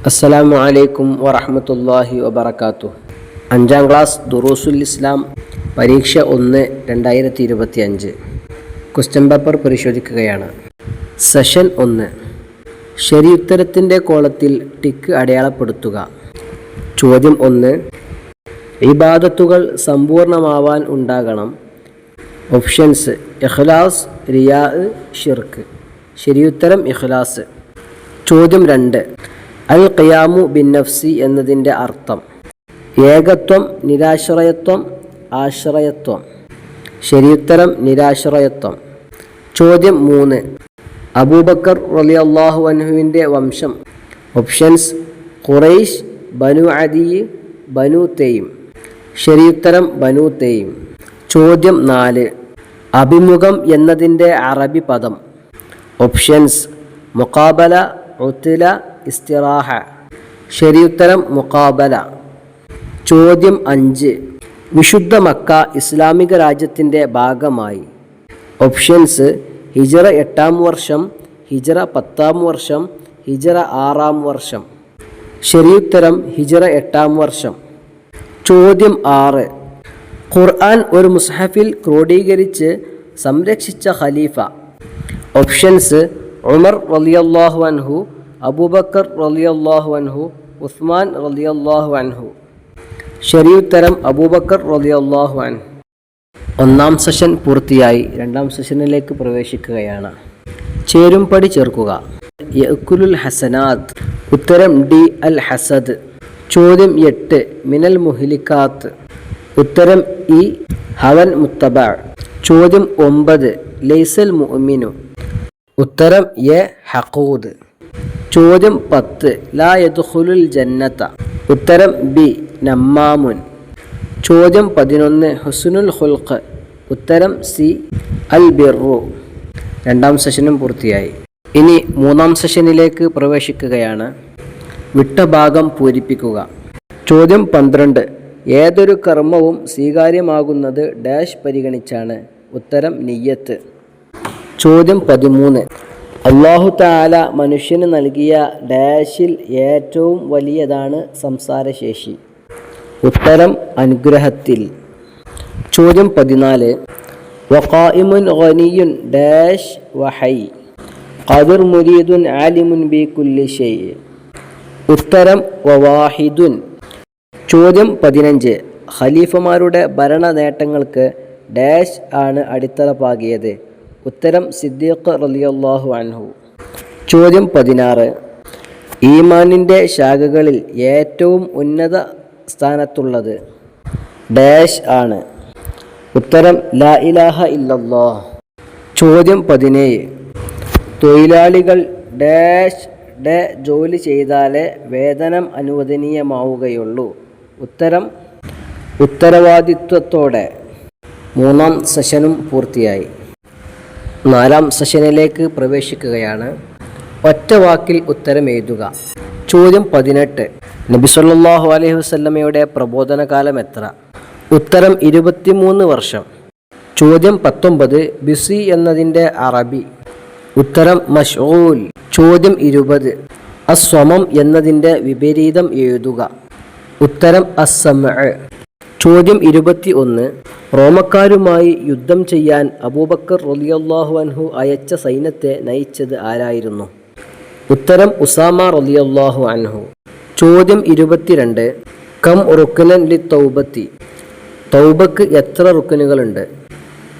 അസ്സലാമു അലൈക്കും വറഹ്മത്തുള്ളാഹി വബറകാതുഹു. 5ാം ക്ലാസ് ദുറൂസുൽ ഇസ്ലാം പരീക്ഷ 1 2025 ക്വസ്റ്റ്യൻ പേപ്പർ പരിശോധിക്കുകയാണ്. സെഷൻ 1. ശരിയുത്തരത്തിൻ്റെ കോളത്തിൽ ടിക്ക് അടയാളപ്പെടുത്തുക. ചോദ്യം 1. ഇബാദത്തുകൾ സമ്പൂർണ്ണമാവാൻ ഉണ്ടാകണം. ഓപ്ഷൻസ്: ഇഖ്ലാസ്, റിയാ, ഷിർക്ക്. ശരിയുത്തരം ഇഖ്ലാസ്. ചോദ്യം 2. അൽ ഖിയാമു ബിൻ നഫ്സി എന്നതിൻ്റെ അർത്ഥം: ഏകത്വം, നിരാശ്രയത്വം, ആശ്രയത്വം. ശരിയുത്തരം നിരാശ്രയത്വം. ചോദ്യം 3. അബൂബക്കർ റളിയല്ലാഹു അൻഹുവിൻ്റെ വംശം. ഓപ്ഷൻസ്: ഖുറൈശ്, ബനു അദി, ബനു തൈം. ശരിയുത്തരം ബനു തൈം. ചോദ്യം 4. അഭിമുഖം എന്നതിൻ്റെ അറബി പദം. ഓപ്ഷൻസ്: മുഖാബല, ഉത്ല, ഇസ്തിറാഹ. ശരിയുത്തരം മുഖാബല. ചോദ്യം 5. വിശുദ്ധ മക്ക ഇസ്ലാമിക രാജ്യത്തിൻ്റെ ഭാഗമായി. ഓപ്ഷൻസ്: ഹിജ്റ 8-ാം വർഷം, ഹിജ്റ 10-ാം വർഷം, ഹിജ്റ 6-ാം വർഷം. ശരിയുത്തരം ഹിജ്റ 8-ാം വർഷം. ചോദ്യം 6. ഖുർആൻ ഒരു മുസ്ഹഫിൽ ക്രോഡീകരിച്ച് സംരക്ഷിച്ച ഖലീഫ. ഓപ്ഷൻസ്: ഉമർ റളിയല്ലാഹു അൻഹു, അബൂബക്കർ റളിയല്ലാഹു അൻഹു, ഉസ്മാൻ റളിയല്ലാഹു അൻഹു. ശരിയുത്തരം അബൂബക്കർ റളിയല്ലാഹു അൻഹു. 1-ാം സെഷൻ പൂർത്തിയായി. 2-ാം സെഷനിലേക്ക് പ്രവേശിക്കുകയാണ്. ചേരുംപടി ചേർക്കുക. യഅ്കുലുൽ ഹസനാത്ത്. ഉത്തരം ഡി, അൽ ഹസദ്. ചോദ്യം 8. മിനൽ മുഹ്ലിക്കാത്ത്. ഉത്തരം ഇ, ഹവൻ മുത്തബഅ. ചോദ്യം 9. ലൈസൽ മുഅ്മിനു. ഉത്തരം എ, ഹഖൂദ്. ചോദ്യം 10. ലാ യദ്ഖുലുൽ ജന്നത. ഉത്തരം ബി, നമ്മാമുൻ. ചോദ്യം 11. ഹുസ്നുൽ ഖുൽഖ്. ഉത്തരം സി, അൽ ബിർറു. 2-ാം സെഷനും പൂർത്തിയായി. ഇനി 3-ാം സെഷനിലേക്ക് പ്രവേശിക്കുകയാണ്. വിട്ട ഭാഗം പൂരിപ്പിക്കുക. ചോദ്യം 12. ഏതൊരു കർമ്മവും സ്വീകാര്യമാകുന്നത് ഡാഷ് പരിഗണിച്ചാണ്. ഉത്തരം നിയ്യത്ത്. ചോദ്യം 13. അല്ലാഹു തആല മനുഷ്യന് നൽകിയ ഡാഷിൽ ഏറ്റവും വലിയതാണ് സംസാരശേഷി. ഉത്തരം അനുഗ്രഹത്തിൽ. ചോദ്യം 14. വഖായിമുൻ ഗനിയുൻ ഡാഷ് വഹൈ. ഖദിർ മുരീദുൻ ആലിമുൻ ബി കുല്ലി ഷൈ. ഉത്തരം വവാഹിദുൻ. ചോദ്യം 15. ഖലീഫമാരുടെ ഭരണ നേട്ടങ്ങൾക്ക് ഡാഷ് ആണ് അടിത്തറ പാകിയത്. ഉത്തരം സിദ്ദീഖ് റളിയല്ലാഹു അൻഹു. ചോദ്യം 16. ഈമാനിൻ്റെ ശാഖകളിൽ ഏറ്റവും ഉന്നത സ്ഥാനത്തുള്ളത് ഡാഷ് ആണ്. ഉത്തരം ലാ ഇലാഹ ഇല്ലല്ലാഹ്. ചോദ്യം 17. തൊഴിലാളികൾ ഡാഷ് ഡെ ജോലി ചെയ്താലേ വേതനം അനുവദനീയമാവുകയുള്ളൂ. ഉത്തരം ഉത്തരവാദിത്വത്തോടെ. 3-ാം സെഷനും പൂർത്തിയായി. 4-ാം സെഷനിലേക്ക് പ്രവേശിക്കുകയാണ്. ഒറ്റ വാക്കിൽ ഉത്തരം എഴുതുക. ചോദ്യം 18. നബി സല്ലല്ലാഹു അലൈഹി വസല്ലമയുടെ പ്രബോധന കാലം എത്ര? ഉത്തരം 23 വർഷം. ചോദ്യം 19. ബിസി എന്നതിൻ്റെ അറബി. ഉത്തരം മശ്ഊൽ. ചോദ്യം 20. അസ്വമം എന്നതിൻ്റെ വിപരീതം എഴുതുക. ഉത്തരം അസ്സമഅ്. ചോദ്യം 21. റോമക്കാരുമായി യുദ്ധം ചെയ്യാൻ അബൂബക്കർ റളിയല്ലാഹു അൻഹു അയച്ച സൈന്യത്തെ നയിച്ചത് ആരായിരുന്നു? ഉത്തരം ഉസാമ റളിയല്ലാഹു അൻഹു. ചോദ്യം 22. കം റുക്നൻ ലി തൗബത്തി. തൗബക്ക് എത്ര റുക്കനുകളുണ്ട്?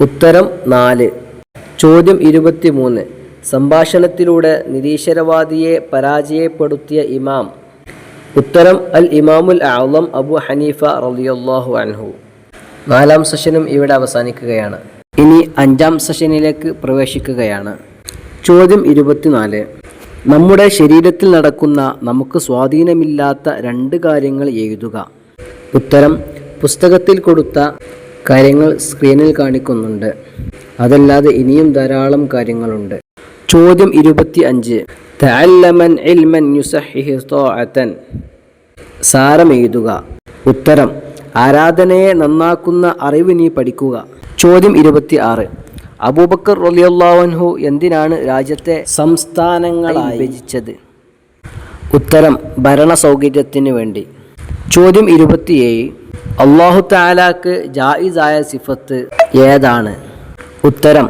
ഉത്തരം 4. ചോദ്യം 23. സംഭാഷണത്തിലൂടെ നിരീശ്വരവാദിയെ പരാജയപ്പെടുത്തിയ ഇമാം. ഉത്തരം അൽ ഇമാമുൽ അഅ്ളം അബു ഹനീഫ റളിയല്ലാഹു അൻഹു. 4-ാം സെഷനും ഇവിടെ അവസാനിക്കുകയാണ്. ഇനി 5-ാം സെഷനിലേക്ക് പ്രവേശിക്കുകയാണ്. ചോദ്യം 24. നമ്മുടെ ശരീരത്തിൽ നടക്കുന്ന നമുക്ക് സ്വാധീനമില്ലാത്ത 2 കാര്യങ്ങൾ എഴുതുക. ഉത്തരം പുസ്തകത്തിൽ കൊടുത്ത കാര്യങ്ങൾ സ്ക്രീനിൽ കാണിക്കുന്നുണ്ട്. അതല്ലാതെ ഇനിയും ധാരാളം കാര്യങ്ങളുണ്ട്. ചോദ്യം 25. തഅല്ലമൻ ഇൽമൻ യുസഹിഹു ത്വാഅതൻ. സാരം എഴുതുക. ഉത്തരം ആരാധനയെ നന്നാക്കുന്ന അറിവ് നീ പഠിക്കുക. ചോദ്യം 26. അബൂബക്കർ റളിയല്ലാഹു അൻഹു എന്തിനാണ് രാജ്യത്തെ സംസ്ഥാനങ്ങളായി വിഭജിച്ചത്? ഉത്തരം ഭരണ സൗകര്യത്തിന് വേണ്ടി. ചോദ്യം 27. അല്ലാഹു തആലാക്ക് ജായിസായ സിഫത്ത് ഏതാണ്? ഉത്തരം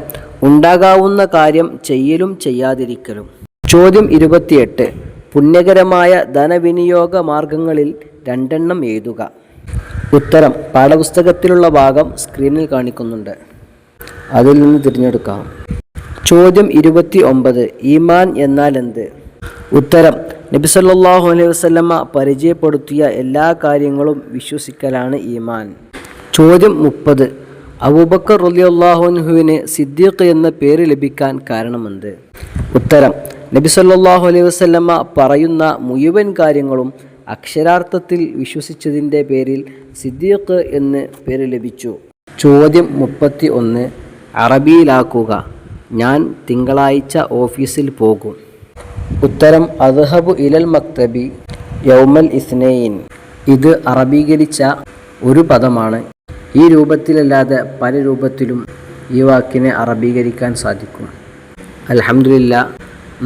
ഉണ്ടാകാവുന്ന കാര്യം ചെയ്യലും ചെയ്യാതിരിക്കലും. ചോദ്യം 28. പുണ്യകരമായ ധനവിനിയോഗ മാർഗങ്ങളിൽ 2 എണ്ണം എഴുതുക. ഉത്തരം പാഠപുസ്തകത്തിലുള്ള ഭാഗം സ്ക്രീനിൽ കാണിക്കുന്നുണ്ട്, അതിൽ നിന്ന് തിരഞ്ഞെടുക്കാം. ചോദ്യം 29. ഈമാൻ എന്നാൽ എന്ത്? ഉത്തരം നബി സല്ലല്ലാഹു അലൈഹി വസല്ലമ പരിചയപ്പെടുത്തിയ എല്ലാ കാര്യങ്ങളും വിശ്വസിക്കലാണ് ഈമാൻ. ചോദ്യം 30. അബൂബക്കർ റളിയല്ലാഹു അൻഹുവിന് സിദ്ദീഖ് എന്ന പേര് ലഭിക്കാൻ കാരണമെന്ത്? ഉത്തരം നബി സല്ലല്ലാഹു അലൈഹി വസല്ലമ പറയുന്ന മുഴുവൻ കാര്യങ്ങളും അക്ഷരാർത്ഥത്തിൽ വിശ്വസിച്ചതിൻ്റെ പേരിൽ സിദ്ദീഖ് എന്ന് പേര് ലഭിച്ചു. ചോദ്യം 31. അറബിയിലാക്കുക. ഞാൻ തിങ്കളാഴ്ച ഓഫീസിൽ പോകും. ഉത്തരം അദ്ഹബു ഇലൽ മക്തബി യൗമൽ ഇസ്നൈൻ. ഇത് അറബീകരിച്ച ഒരു പദമാണ്. ഈ രൂപത്തിലല്ലാതെ പല രൂപത്തിലും ഈ വാക്കിനെ അറബീകരിക്കാൻ സാധിക്കും. അൽഹംദുലില്ലാ,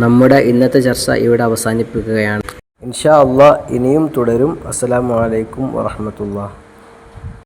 നമ്മുടെ ഇന്നത്തെ ചർച്ച ഇവിടെ അവസാനിപ്പിക്കുകയാണ്. ഇൻഷാ അല്ലാഹ് ഇനിയും തുടരും. അസ്സലാമു അലൈക്കും വറഹ്മത്തുള്ളാഹി.